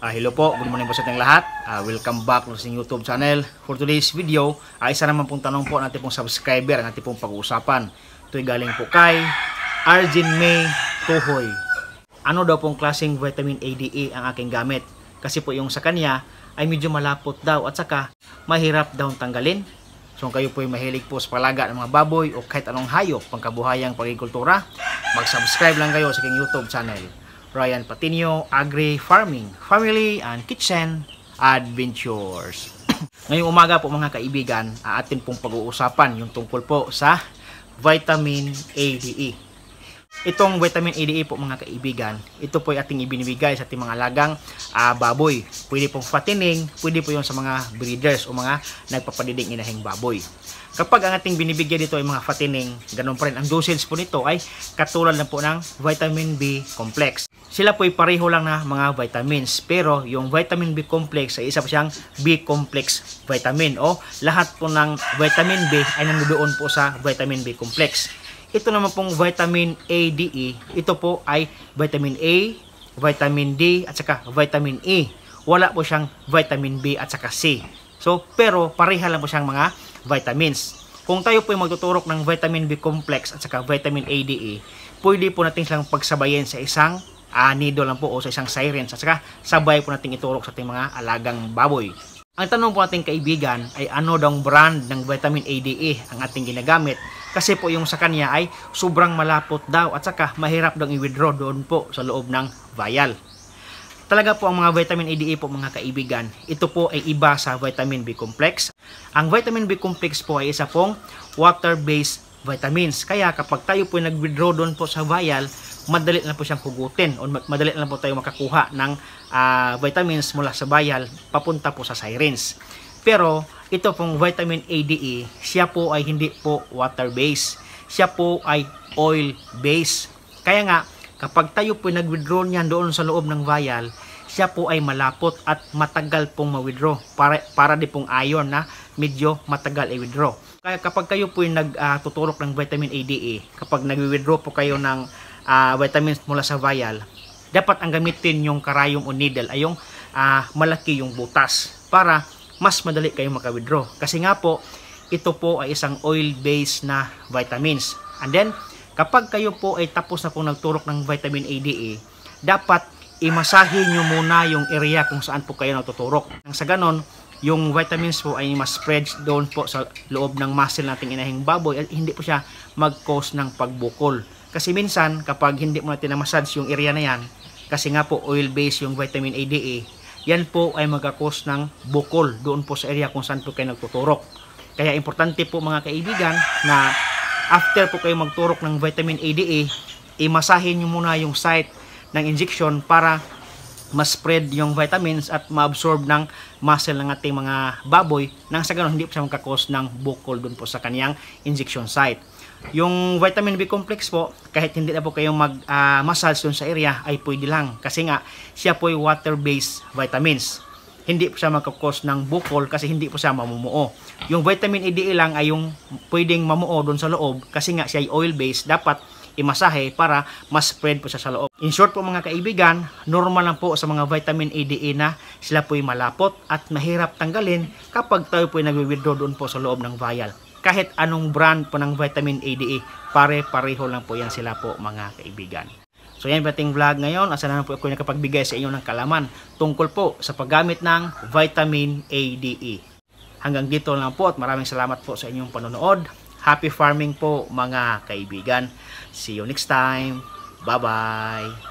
Hello po, good morning po sa ating lahat. Welcome back sa YouTube channel. For today's video, isa naman pong tanong po natin pong subscriber ang ating pong pag-uusapan. Ito'y galing po kay Arjin May Tuhoy. Ano daw pong klaseng vitamin A, D, E ang aking gamit? Kasi po yung sa kanya ay medyo malapot daw at saka mahirap daw tanggalin. So kayo po ay mahilig po sa palaga ng mga baboy o kahit anong hayop pangkabuhayang pagkikultura, mag-subscribe lang kayo sa aking YouTube channel. Ryan Patinio, Agri Farming, Family and Kitchen Adventures. Ngayong umaga po mga kaibigan, atin pong pag-uusapan yung tungkol po sa vitamin A, D, E. Itong vitamin A, D, E po mga kaibigan, ito po ay ating ibinibigay sa ating mga alagang baboy. Pwede pong fattening, pwede po yun sa mga breeders o mga nagpapadiding inahing baboy. Kapag ang ating binibigyan dito ay mga fattening, ganun pa rin. Ang dosage po nito ay katulad na po ng vitamin B complex. Sila po ay pareho lang na mga vitamins. Pero yung vitamin B complex ay isa pa siyang B complex vitamin. O lahat po ng vitamin B ay nandoon po sa vitamin B complex. Ito naman pong vitamin A, D, E. Ito po ay vitamin A, vitamin D at saka vitamin E. Wala po siyang vitamin B at saka C. So, pero pareha lang po siyang mga vitamins. Kung tayo po ay magtuturok ng vitamin B complex at saka vitamin A, D, E, pwede po natin silang pagsabayin sa isang nido lang po o sa isang syringe at saka sabay po natin iturok sa ating mga alagang baboy. Ang tanong po ating kaibigan ay ano daw brand ng vitamin A, D, E ang ating ginagamit kasi po yung sa kanya ay sobrang malapot daw at saka mahirap daw i-withdraw doon po sa loob ng vial. Talaga po ang mga vitamin A, D, E po mga kaibigan, ito po ay iba sa vitamin B complex. Ang vitamin B complex po ay isa pong water-based vitamins. Kaya kapag tayo po nag-withdraw doon po sa vial, madali na po siyang hugutin o madali na po tayo makakuha ng vitamins mula sa vial papunta po sa syringe. Pero ito pong vitamin A, D, E, siya po ay hindi po water-based. Siya po ay oil-based. Kaya nga, kapag tayo po nag-withdraw niyan doon sa loob ng vial, siya po ay malapot at matagal pong ma-withdraw. Para di pong iron na medyo matagal i-withdraw. Kaya kapag kayo po nagtuturok ng vitamin A, D, E, kapag nag-withdraw po kayo ng vitamins mula sa vial, dapat ang gamitin yung karayom o needle ay yung malaki yung butas para mas madali kayong maka-withdraw. Kasi nga po, ito po ay isang oil-based na vitamins. And then, kapag kayo po ay tapos na po nagturok ng vitamin A, D, E, dapat imasahin nyo muna yung area kung saan po kayo nagtuturok. Nang sa ganon, yung vitamins po ay mas spread doon po sa loob ng muscle nating inahing baboy at hindi po siya mag-cause ng pagbukol. Kasi minsan, kapag hindi mo natin na-massage yung area na yan, kasi nga po oil-based yung vitamin A, D, E, yan po ay mag-cause ng bukol doon po sa area kung saan po kayo nagtuturok. Kaya importante po mga kaibigan na after po kayo magturok ng vitamin A, D, E, imasahin nyo muna yung site ng injection para ma-spread yung vitamins at ma-absorb ng muscle ng ating mga baboy nang sa ganun hindi po siya magkakos ng bukol dun po sa kaniyang injection site. Yung vitamin B complex po, kahit hindi na po kayong mag-massage dun sa area ay pwede lang kasi nga siya po ay water-based vitamins. Hindi po siya magkakos ng bukol kasi hindi po siya mamumuo. Yung vitamin A, D, E lang ay yung pwedeng mamuo dun sa loob kasi nga siya ay oil-based, dapat imasahe para mas spread po siya sa loob. In short po mga kaibigan, normal lang po sa mga vitamin A, D, E na sila po ay malapot at mahirap tanggalin kapag tayo po ay nag-withdraw doon po sa loob ng vial. Kahit anong brand po ng vitamin A, D, E, pare-pareho lang po yan sila po mga kaibigan. So yan po ating vlog ngayon. Asa na po ako nakapagbigay sa inyo ng kalaman tungkol po sa paggamit ng vitamin A, D, E. Hanggang dito lang po at maraming salamat po sa inyong panonood. Happy farming po mga kaibigan. See you next time. Bye-bye.